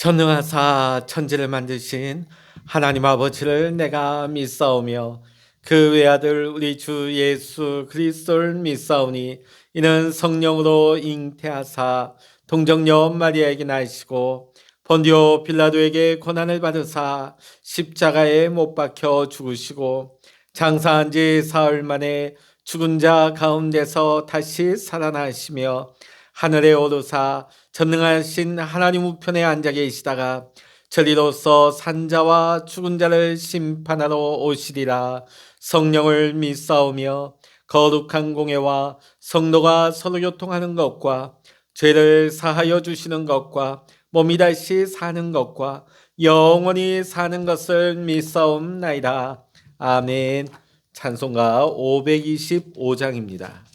전능하사 천지를 만드신 하나님 아버지를 내가 믿사오며 그 외아들 우리 주 예수 그리스도를 믿사오니 이는 성령으로 잉태하사 동정녀 마리아에게 나시고 본디오 빌라도에게 고난을 받으사 십자가에 못 박혀 죽으시고 장사한 지 사흘 만에 죽은 자 가운데서 다시 살아나시며 하늘에 오르사 전능하신 하나님 우편에 앉아 계시다가 저리로서 산자와 죽은 자를 심판하러 오시리라. 성령을 믿사오며 거룩한 공회와 성도가 서로 교통하는 것과 죄를 사하여 주시는 것과 몸이 다시 사는 것과 영원히 사는 것을 믿사옵나이다. 아멘. 찬송가 525장입니다.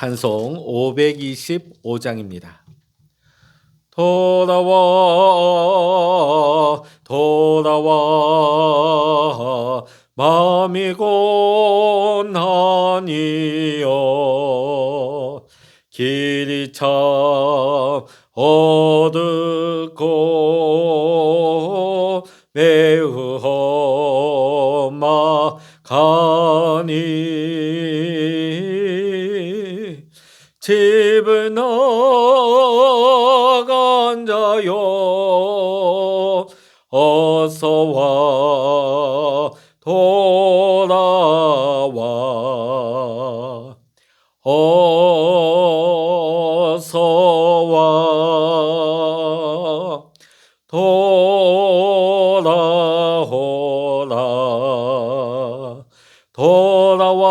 찬송 525장입니다. 돌아와 돌아와 마음이 고난이여 길이 참 어둡고 매우 험악하니 집을 나간 자여 어서와 돌아와 어서와 돌아오라 돌아와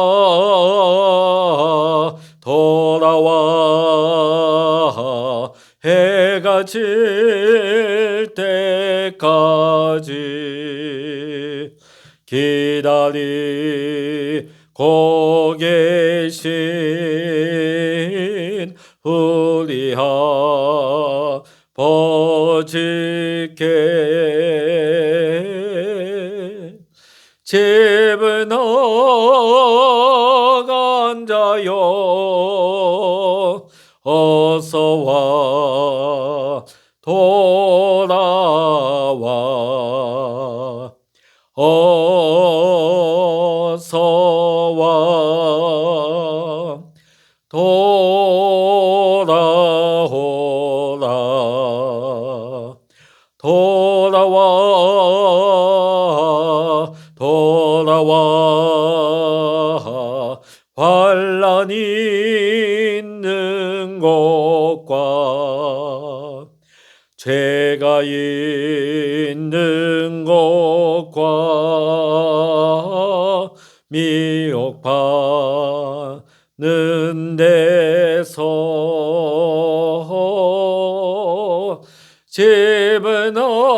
돌아와 해가 질 때까지 기다리고 계신 우리 아버지께 집을 나간 자여 어서와 돌아와 어서와 돌아오라 돌아와 돌아와 환난이 있는 곳과 죄가 있는 곳과 미혹받는 데서 집을 나간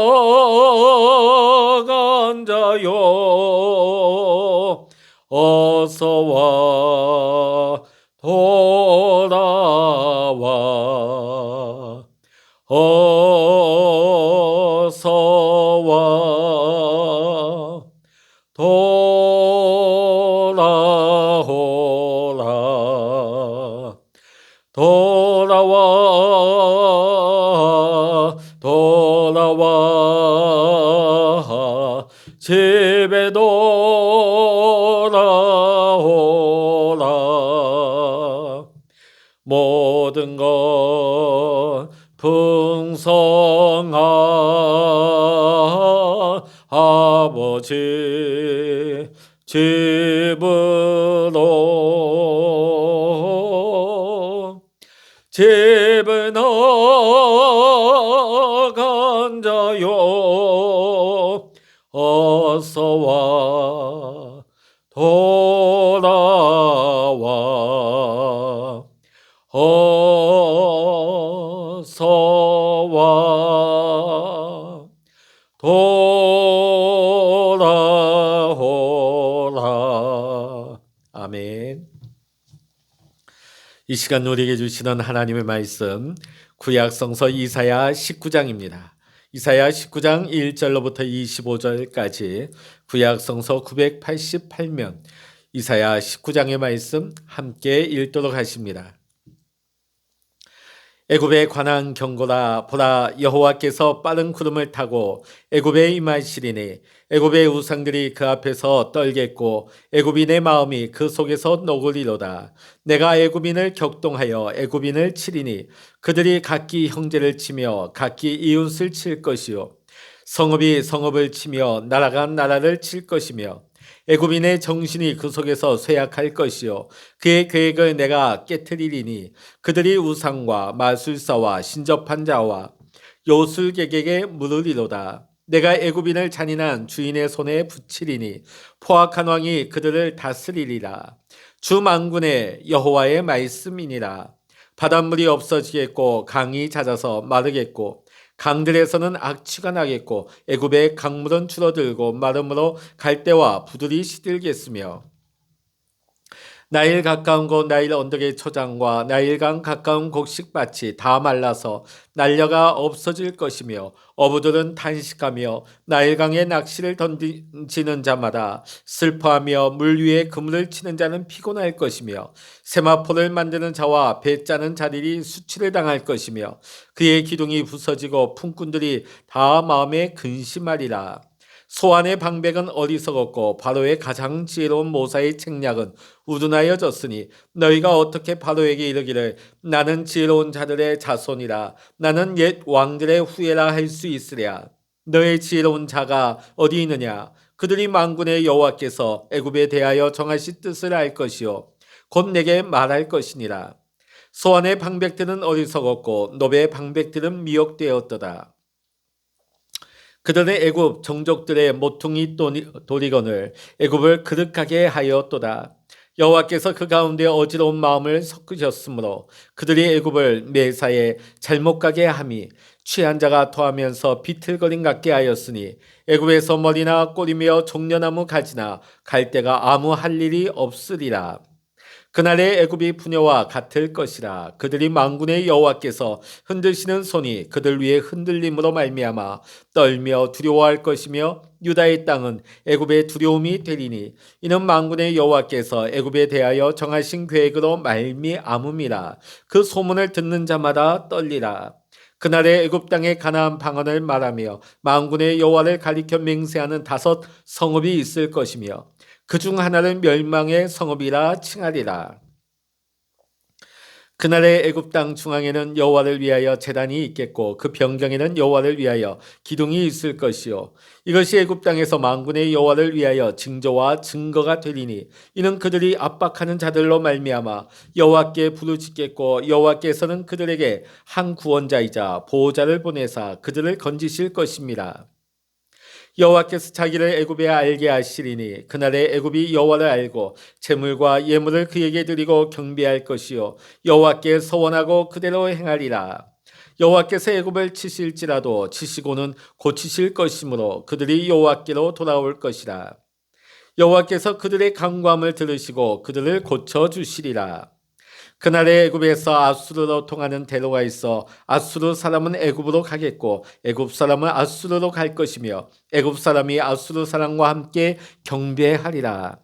자여 어서와 돌아와 어서와 돌아오라 돌아와 돌아와 집에 돌아오라 모든 것 풍성한 아버지 집으로 집을 나간 자여 어서와 돌아와 어서와 돌아오라. 아멘. 이 시간 우리에게 주시는 하나님의 말씀 구약성서 이사야 19장입니다. 이사야 19장 1절로부터 25절까지 구약성서 988면 이사야 19장의 말씀 함께 읽도록 하십니다. 애굽에 관한 경고라. 보라, 여호와께서 빠른 구름을 타고 애굽에 임하시리니 애굽의 우상들이 그 앞에서 떨겠고 애굽인의 마음이 그 속에서 녹으리로다. 내가 애굽인을 격동하여 애굽인을 치리니 그들이 각기 형제를 치며 각기 이웃을 칠 것이요 성읍이 성읍을 치며 나라가 나라를 칠 것이며 애굽인의 정신이 그 속에서 쇠약할 것이요 그의 계획을 내가 깨트리리니 그들이 우상과 마술사와 신접한 자와 요술객에게 물으리로다. 내가 애굽인을 잔인한 주인의 손에 붙이리니 포악한 왕이 그들을 다스리리라. 주 만군의 여호와의 말씀이니라. 바닷물이 없어지겠고 강이 잦아서 마르겠고 강들에서는 악취가 나겠고 애굽의 강물은 줄어들고 마름으로 갈대와 부들이 시들겠으며 나일 가까운 곳 나일 언덕의 초장과 나일강 가까운 곡식밭이 다 말라서 날려가 없어질 것이며 어부들은 탄식하며 나일강에 낚시를 던지는 자마다 슬퍼하며 물 위에 그물을 치는 자는 피곤할 것이며 세마포를 만드는 자와 배 짜는 자들이 수치를 당할 것이며 그의 기둥이 부서지고 품꾼들이 다 마음에 근심하리라. 소안의 방백은 어리석었고 바로의 가장 지혜로운 모사의 책략은 우둔하여졌으니 너희가 어떻게 바로에게 이르기를 나는 지혜로운 자들의 자손이라 나는 옛 왕들의 후예라 할 수 있으랴. 너의 지혜로운 자가 어디 있느냐. 그들이 만군의 여호와께서 애굽에 대하여 정하실 뜻을 알 것이요 곧 내게 말할 것이니라. 소안의 방백들은 어리석었고 노베의 방백들은 미혹되었도다. 그들은 애굽 종족들의 모퉁이 도리건을 애굽을 그득하게 하였도다. 여호와께서 그 가운데 어지러운 마음을 섞으셨으므로 그들이 애굽을 매사에 잘못 가게 함이 취한 자가 토하면서 비틀거림 같게 하였으니 애굽에서 머리나 꼬리며 종려나무 가지나 갈대가 아무 할 일이 없으리라. 그날의 애굽이 부녀와 같을 것이라. 그들이 만군의 여호와께서 흔드시는 손이 그들 위에 흔들림으로 말미암아 떨며 두려워할 것이며 유다의 땅은 애굽의 두려움이 되리니 이는 만군의 여호와께서 애굽에 대하여 정하신 계획으로 말미암음이라. 그 소문을 듣는 자마다 떨리라. 그날의 애굽 땅의 가나안 방언을 말하며 만군의 여호와를 가리켜 맹세하는 5 성읍이 있을 것이며 그 중 하나를 멸망의 성읍이라 칭하리라. 그날의 애굽 땅 중앙에는 여호와를 위하여 제단이 있겠고 그 변경에는 여호와를 위하여 기둥이 있을 것이요 이것이 애굽 땅에서 만군의 여호와를 위하여 징조와 증거가 되리니 이는 그들이 압박하는 자들로 말미암아 여호와께 부르짖겠고 여호와께서는 그들에게 한 구원자이자 보호자를 보내사 그들을 건지실 것입니다. 여호와께서 자기를 애굽에 알게 하시리니 그날에 애굽이 여호와를 알고 제물과 예물을 그에게 드리고 경배할 것이요 여호와께 서원하고 그대로 행하리라. 여호와께서 애굽을 치실지라도 치시고는 고치실 것이므로 그들이 여호와께로 돌아올 것이라. 여호와께서 그들의 간구함을 들으시고 그들을 고쳐 주시리라. 그날에 애굽에서 아수르로 통하는 대로가 있어 아수르 사람은 애굽으로 가겠고 애굽 사람은 아수르로 갈 것이며 애굽 사람이 아수르 사람과 함께 경배하리라.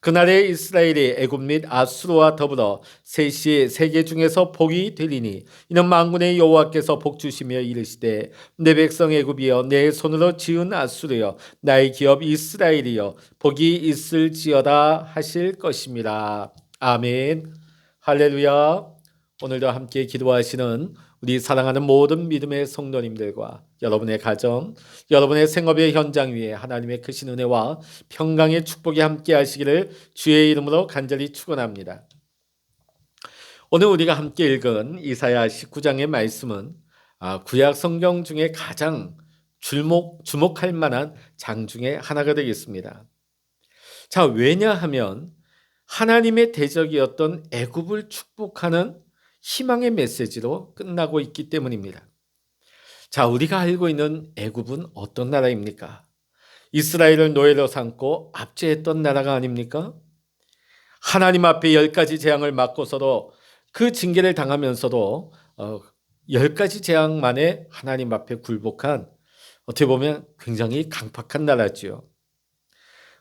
그날에 이스라엘이 애굽 및 아수르와 더불어 셋이 세계 중에서 복이 되리니 이는 만군의 여호와께서 복 주시며 이르시되 내 백성 애굽이여 내 손으로 지은 아수르여 나의 기업 이스라엘이여 복이 있을지어다 하실 것입니다. 아멘. 할렐루야. 오늘도 함께 기도하시는 우리 사랑하는 모든 믿음의 성도님들과 여러분의 가정, 여러분의 생업의 현장 위에 하나님의 크신 은혜와 평강의 축복이 함께 하시기를 주의 이름으로 간절히 축원합니다. 오늘 우리가 함께 읽은 이사야 19장의 말씀은 구약 성경 중에 가장 주목할 만한 장 중에 하나가 되겠습니다. 자, 왜냐하면 하나님의 대적이었던 애굽을 축복하는 희망의 메시지로 끝나고 있기 때문입니다. 자, 우리가 알고 있는 애굽은 어떤 나라입니까? 이스라엘을 노예로 삼고 압제했던 나라가 아닙니까? 하나님 앞에 10가지 재앙을 맞고서도 그 징계를 당하면서도 10가지 재앙만에 하나님 앞에 굴복한 어떻게 보면 굉장히 강팍한 나라지요.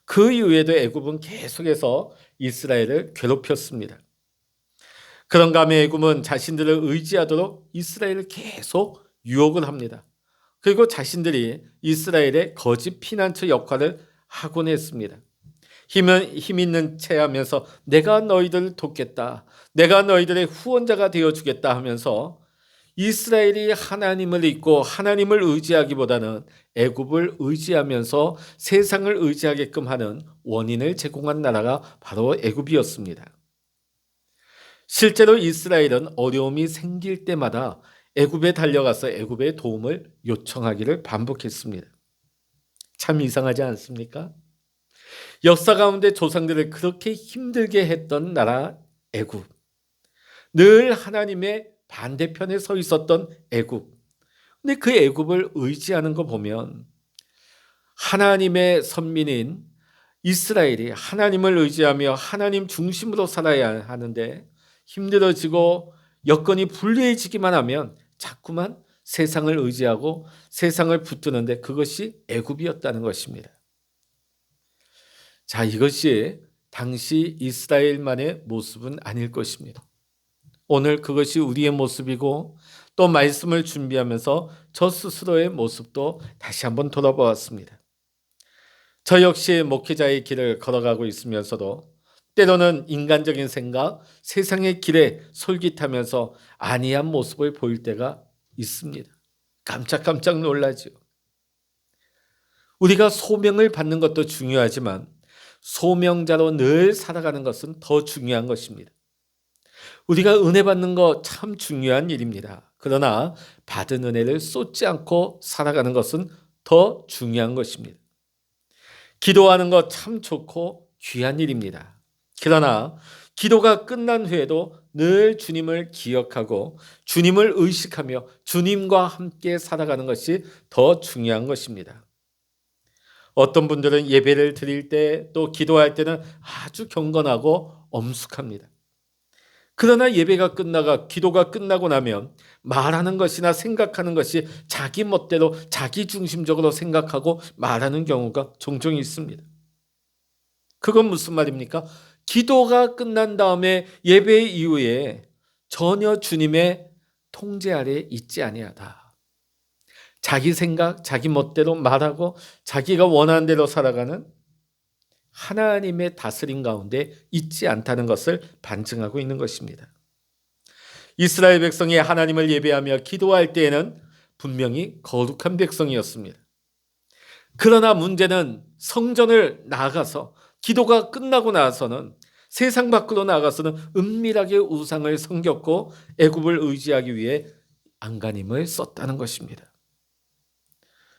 그 이후에도 애굽은 계속해서 이스라엘을 괴롭혔습니다. 그런가 하면 애굽은 자신들을 의지하도록 이스라엘을 계속 유혹을 합니다. 그리고 자신들이 이스라엘의 거짓 피난처 역할을 하곤 했습니다. 힘 있는 체 하면서 내가 너희들을 돕겠다. 내가 너희들의 후원자가 되어주겠다 하면서 이스라엘이 하나님을 잊고 하나님을 의지하기보다는 애굽을 의지하면서 세상을 의지하게끔 하는 원인을 제공한 나라가 바로 애굽이었습니다. 실제로 이스라엘은 어려움이 생길 때마다 애굽에 달려가서 애굽의 도움을 요청하기를 반복했습니다. 참 이상하지 않습니까? 역사 가운데 조상들을 그렇게 힘들게 했던 나라 애굽. 늘 하나님의 반대편에 서 있었던 애굽. 근데 그 애굽을 의지하는 거 보면 하나님의 선민인 이스라엘이 하나님을 의지하며 하나님 중심으로 살아야 하는데 힘들어지고 여건이 불리해지기만 하면 자꾸만 세상을 의지하고 세상을 붙드는데 그것이 애굽이었다는 것입니다. 자, 이것이 당시 이스라엘만의 모습은 아닐 것입니다. 오늘 그것이 우리의 모습이고 또 말씀을 준비하면서 저 스스로의 모습도 다시 한번 돌아보았습니다. 저 역시 목회자의 길을 걸어가고 있으면서도 때로는 인간적인 생각, 세상의 길에 솔깃하면서 안이한 모습을 보일 때가 있습니다. 깜짝깜짝 놀라죠. 우리가 소명을 받는 것도 중요하지만 소명자로 늘 살아가는 것은 더 중요한 것입니다. 우리가 은혜 받는 거 참 중요한 일입니다. 그러나 받은 은혜를 쏟지 않고 살아가는 것은 더 중요한 것입니다. 기도하는 거 참 좋고 귀한 일입니다. 그러나 기도가 끝난 후에도 늘 주님을 기억하고 주님을 의식하며 주님과 함께 살아가는 것이 더 중요한 것입니다. 어떤 분들은 예배를 드릴 때 또 기도할 때는 아주 경건하고 엄숙합니다. 그러나 예배가 끝나가 기도가 끝나고 나면 말하는 것이나 생각하는 것이 자기 멋대로 자기 중심적으로 생각하고 말하는 경우가 종종 있습니다. 그건 무슨 말입니까? 기도가 끝난 다음에 예배 이후에 전혀 주님의 통제 아래에 있지 아니하다. 자기 생각, 자기 멋대로 말하고 자기가 원하는 대로 살아가는 하나님의 다스림 가운데 있지 않다는 것을 반증하고 있는 것입니다. 이스라엘 백성이 하나님을 예배하며 기도할 때에는 분명히 거룩한 백성이었습니다. 그러나 문제는 성전을 나가서 기도가 끝나고 나서는 세상 밖으로 나가서는 은밀하게 우상을 섬겼고 애굽을 의지하기 위해 안간힘을 썼다는 것입니다.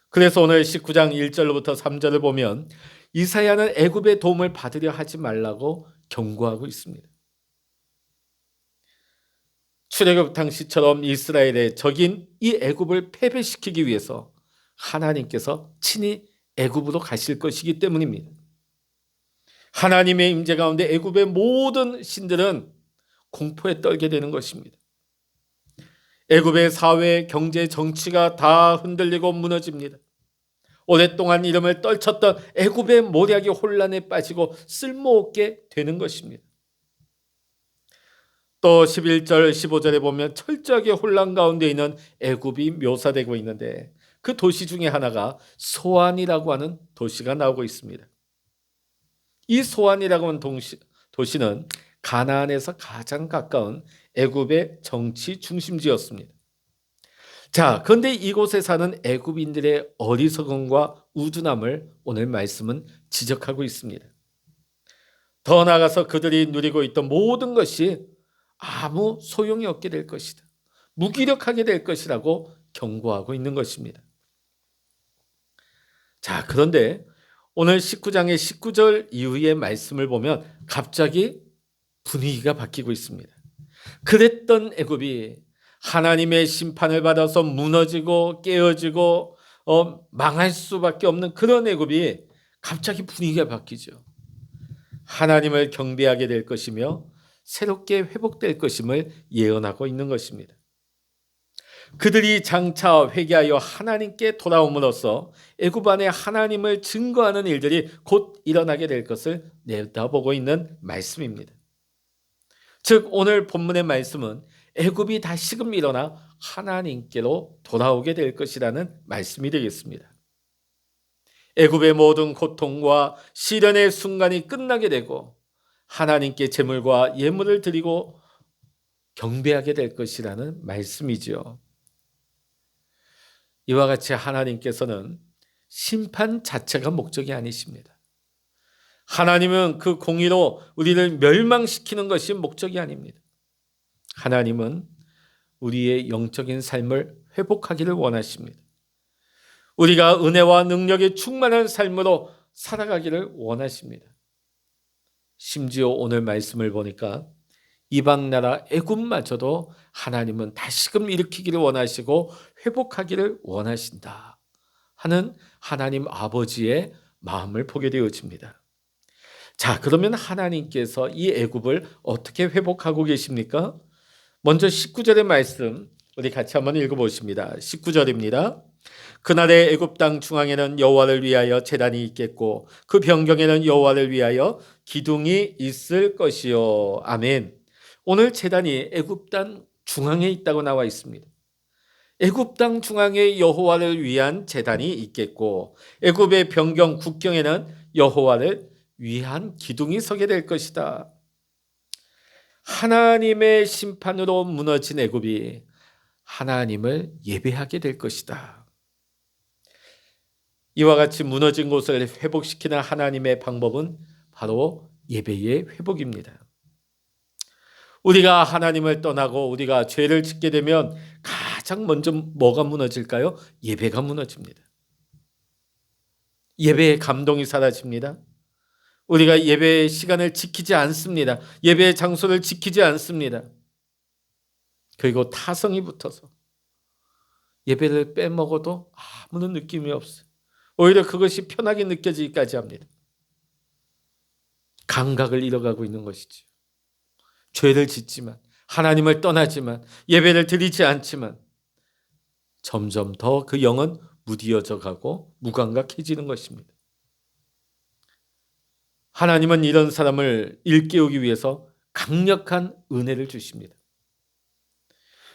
그래서 오늘 19장 1절부터 3절을 보면 이사야는 애굽의 도움을 받으려 하지 말라고 경고하고 있습니다. 출애굽 당시처럼 이스라엘의 적인 이 애굽을 패배시키기 위해서 하나님께서 친히 애굽으로 가실 것이기 때문입니다. 하나님의 임재 가운데 애굽의 모든 신들은 공포에 떨게 되는 것입니다. 애굽의 사회, 경제, 정치가 다 흔들리고 무너집니다. 오랫동안 이름을 떨쳤던 애굽의 모략이 혼란에 빠지고 쓸모없게 되는 것입니다. 또 11절, 15절에 보면 철저하게 혼란 가운데 있는 애굽이 묘사되고 있는데 그 도시 중에 하나가 소안이라고 하는 도시가 나오고 있습니다. 이 소안이라고 하는 도시는 가나안에서 가장 가까운 애굽의 정치 중심지였습니다. 자, 그런데 이곳에 사는 애굽인들의 어리석음과 우둔함을 오늘 말씀은 지적하고 있습니다. 더 나아가서 그들이 누리고 있던 모든 것이 아무 소용이 없게 될 것이다. 무기력하게 될 것이라고 경고하고 있는 것입니다. 자, 그런데 오늘 19장의 19절 이후의 말씀을 보면 갑자기 분위기가 바뀌고 있습니다. 그랬던 애굽이 하나님의 심판을 받아서 무너지고 깨어지고 망할 수밖에 없는 그런 애굽이 갑자기 분위기가 바뀌죠. 하나님을 경배하게 될 것이며 새롭게 회복될 것임을 예언하고 있는 것입니다. 그들이 장차 회개하여 하나님께 돌아옴으로써 애굽 안에 하나님을 증거하는 일들이 곧 일어나게 될 것을 내다보고 있는 말씀입니다. 즉 오늘 본문의 말씀은 애굽이 다시금 일어나 하나님께로 돌아오게 될 것이라는 말씀이 되겠습니다. 애굽의 모든 고통과 시련의 순간이 끝나게 되고 하나님께 제물과 예물을 드리고 경배하게 될 것이라는 말씀이지요. 이와 같이 하나님께서는 심판 자체가 목적이 아니십니다. 하나님은 그 공의로 우리를 멸망시키는 것이 목적이 아닙니다. 하나님은 우리의 영적인 삶을 회복하기를 원하십니다. 우리가 은혜와 능력에 충만한 삶으로 살아가기를 원하십니다. 심지어 오늘 말씀을 보니까 이방 나라 애굽마저도 하나님은 다시금 일으키기를 원하시고 회복하기를 원하신다 하는 하나님 아버지의 마음을 보게 되어집니다. 자, 그러면 하나님께서 이 애굽을 어떻게 회복하고 계십니까? 먼저 19절의 말씀 우리 같이 한번 읽어보십니다. 19절입니다. 그날의 애굽 땅 중앙에는 여호와를 위하여 제단이 있겠고 그 변경에는 여호와를 위하여 기둥이 있을 것이요. 아멘. 오늘 제단이 애굽 땅 중앙에 있다고 나와 있습니다. 애굽 땅 중앙에 여호와를 위한 제단이 있겠고 애굽의 변경 국경에는 여호와를 위한 기둥이 서게 될 것이다. 하나님의 심판으로 무너진 애굽이 하나님을 예배하게 될 것이다. 이와 같이 무너진 곳을 회복시키는 하나님의 방법은 바로 예배의 회복입니다. 우리가 하나님을 떠나고 우리가 죄를 짓게 되면 가장 먼저 뭐가 무너질까요? 예배가 무너집니다. 예배의 감동이 사라집니다. 우리가 예배의 시간을 지키지 않습니다. 예배의 장소를 지키지 않습니다. 그리고 타성이 붙어서 예배를 빼먹어도 아무런 느낌이 없어요. 오히려 그것이 편하게 느껴지기까지 합니다. 감각을 잃어가고 있는 것이죠. 죄를 짓지만 하나님을 떠나지만 예배를 드리지 않지만 점점 더 그 영은 무디어져 가고 무감각해지는 것입니다. 하나님은 이런 사람을 일깨우기 위해서 강력한 은혜를 주십니다.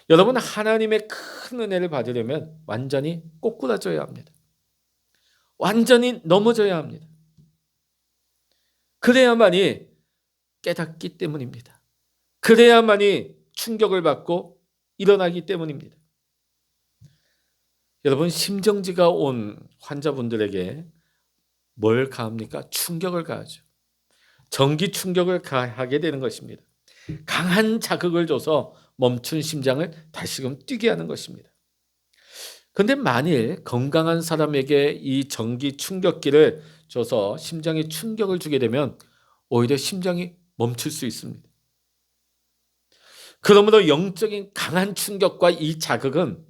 여러분, 하나님의 큰 은혜를 받으려면 완전히 꼬꾸라져야 합니다. 완전히 넘어져야 합니다. 그래야만이 깨닫기 때문입니다. 그래야만이 충격을 받고 일어나기 때문입니다. 여러분, 심정지가 온 환자분들에게 뭘 가합니까? 충격을 가하죠. 전기 충격을 가하게 되는 것입니다. 강한 자극을 줘서 멈춘 심장을 다시금 뛰게 하는 것입니다. 그런데 만일 건강한 사람에게 이 전기 충격기를 줘서 심장에 충격을 주게 되면 오히려 심장이 멈출 수 있습니다. 그러므로 영적인 강한 충격과 이 자극은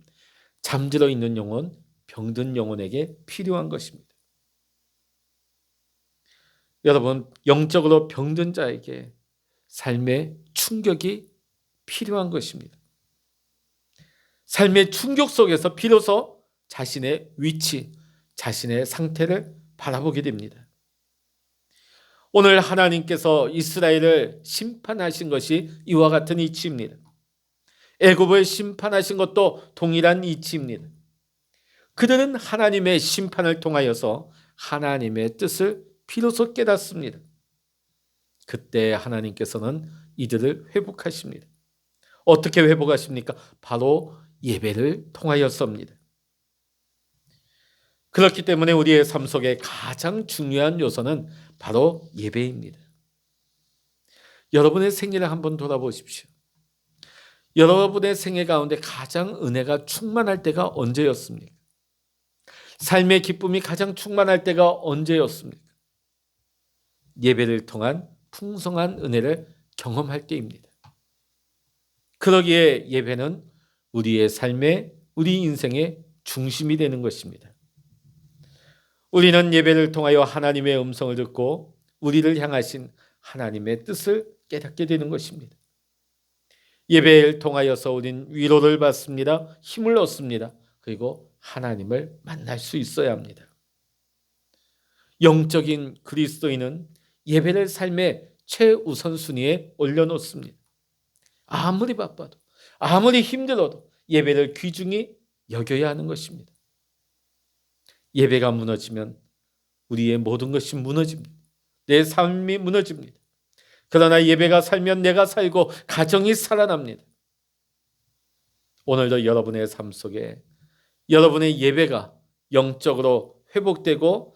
잠들어 있는 영혼, 병든 영혼에게 필요한 것입니다. 여러분, 영적으로 병든 자에게 삶의 충격이 필요한 것입니다. 삶의 충격 속에서 비로소 자신의 위치, 자신의 상태를 바라보게 됩니다. 오늘 하나님께서 이스라엘을 심판하신 것이 이와 같은 이치입니다. 애굽을 심판하신 것도 동일한 이치입니다. 그들은 하나님의 심판을 통하여서 하나님의 뜻을 비로소 깨닫습니다. 그때 하나님께서는 이들을 회복하십니다. 어떻게 회복하십니까? 바로 예배를 통하여서입니다. 그렇기 때문에 우리의 삶 속에 가장 중요한 요소는 바로 예배입니다. 여러분의 생애를 한번 돌아보십시오. 여러분의 생애 가운데 가장 은혜가 충만할 때가 언제였습니까? 삶의 기쁨이 가장 충만할 때가 언제였습니까? 예배를 통한 풍성한 은혜를 경험할 때입니다. 그러기에 예배는 우리의 삶의, 우리 인생의 중심이 되는 것입니다. 우리는 예배를 통하여 하나님의 음성을 듣고 우리를 향하신 하나님의 뜻을 깨닫게 되는 것입니다. 예배를 통하여서 우린 위로를 받습니다. 힘을 얻습니다. 그리고 하나님을 만날 수 있어야 합니다. 영적인 그리스도인은 예배를 삶의 최우선순위에 올려놓습니다. 아무리 바빠도, 아무리 힘들어도 예배를 귀중히 여겨야 하는 것입니다. 예배가 무너지면 우리의 모든 것이 무너집니다. 내 삶이 무너집니다. 그러나 예배가 살면 내가 살고 가정이 살아납니다. 오늘도 여러분의 삶 속에 여러분의 예배가 영적으로 회복되고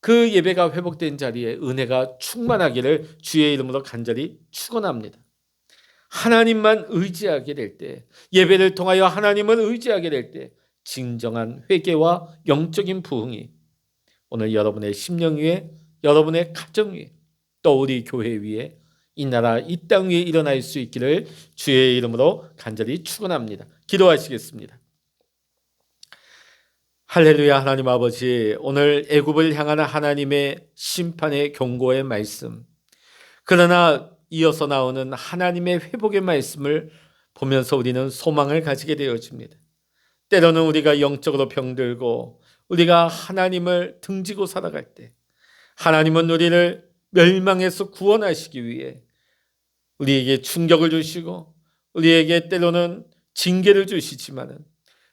그 예배가 회복된 자리에 은혜가 충만하기를 주의 이름으로 간절히 축원합니다. 하나님만 의지하게 될 때, 예배를 통하여 하나님을 의지하게 될 때 진정한 회개와 영적인 부흥이 오늘 여러분의 심령 위에, 여러분의 가정 위에, 또 우리 교회 위에, 이 나라 이 땅 위에 일어날 수 있기를 주의 이름으로 간절히 축원합니다. 기도하시겠습니다. 할렐루야. 하나님 아버지, 오늘 애굽을 향하는 하나님의 심판의 경고의 말씀, 그러나 이어서 나오는 하나님의 회복의 말씀을 보면서 우리는 소망을 가지게 되어집니다. 때로는 우리가 영적으로 병들고 우리가 하나님을 등지고 살아갈 때 하나님은 우리를 멸망에서 구원하시기 위해 우리에게 충격을 주시고 우리에게 때로는 징계를 주시지만은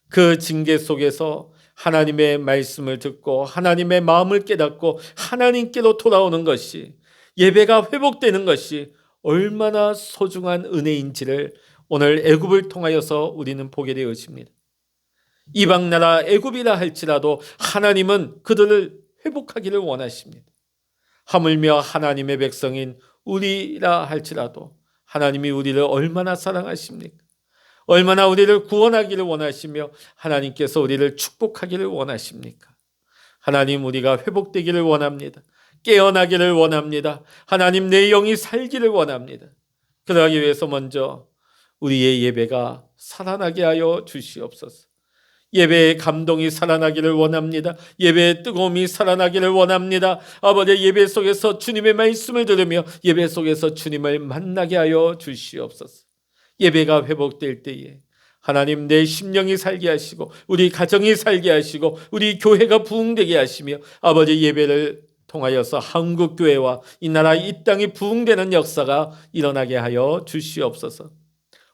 그 징계 속에서 하나님의 말씀을 듣고 하나님의 마음을 깨닫고 하나님께로 돌아오는 것이, 예배가 회복되는 것이 얼마나 소중한 은혜인지를 오늘 애굽을 통하여서 우리는 보게 되어집니다. 이방 나라 애굽이라 할지라도 하나님은 그들을 회복하기를 원하십니다. 하물며 하나님의 백성인 우리라 할지라도 하나님이 우리를 얼마나 사랑하십니까? 얼마나 우리를 구원하기를 원하시며 하나님께서 우리를 축복하기를 원하십니까? 하나님, 우리가 회복되기를 원합니다. 깨어나기를 원합니다. 하나님, 내 영이 살기를 원합니다. 그러기 위해서 먼저 우리의 예배가 살아나게 하여 주시옵소서. 예배의 감동이 살아나기를 원합니다. 예배의 뜨거움이 살아나기를 원합니다. 아버지, 예배 속에서 주님의 말씀을 들으며 예배 속에서 주님을 만나게 하여 주시옵소서. 예배가 회복될 때에 하나님, 내 심령이 살게 하시고 우리 가정이 살게 하시고 우리 교회가 부흥되게 하시며 아버지, 예배를 통하여서 한국교회와 이 나라 이 땅이 부흥되는 역사가 일어나게 하여 주시옵소서.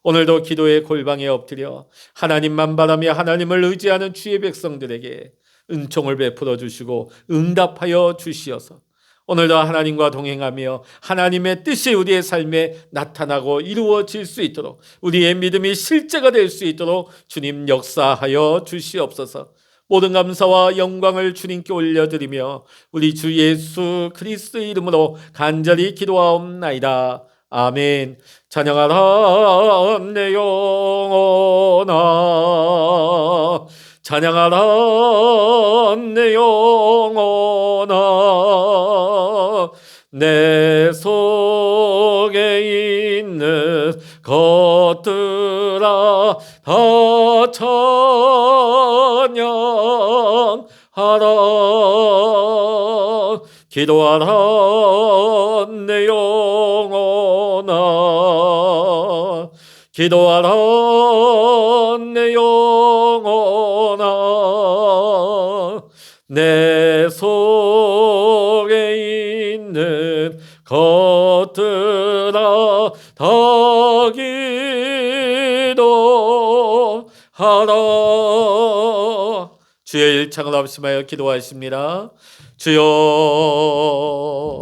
오늘도 기도의 골방에 엎드려 하나님만 바라며 하나님을 의지하는 주의 백성들에게 은총을 베풀어 주시고 응답하여 주시어서 오늘도 하나님과 동행하며 하나님의 뜻이 우리의 삶에 나타나고 이루어질 수 있도록, 우리의 믿음이 실제가 될 수 있도록 주님 역사하여 주시옵소서. 모든 감사와 영광을 주님께 올려드리며 우리 주 예수 그리스도의 이름으로 간절히 기도하옵나이다. 아멘. 찬양하라 내 영혼아, 찬양하라 내 영혼아, 내 속에 있는 것들아 다 찬양하라. 기도하라 내 영혼아, 기도하라 내 영혼아, 내 속에 있는 것들아 다 기도하라. 주의 일창을 합심하여 기도하십니다. 주여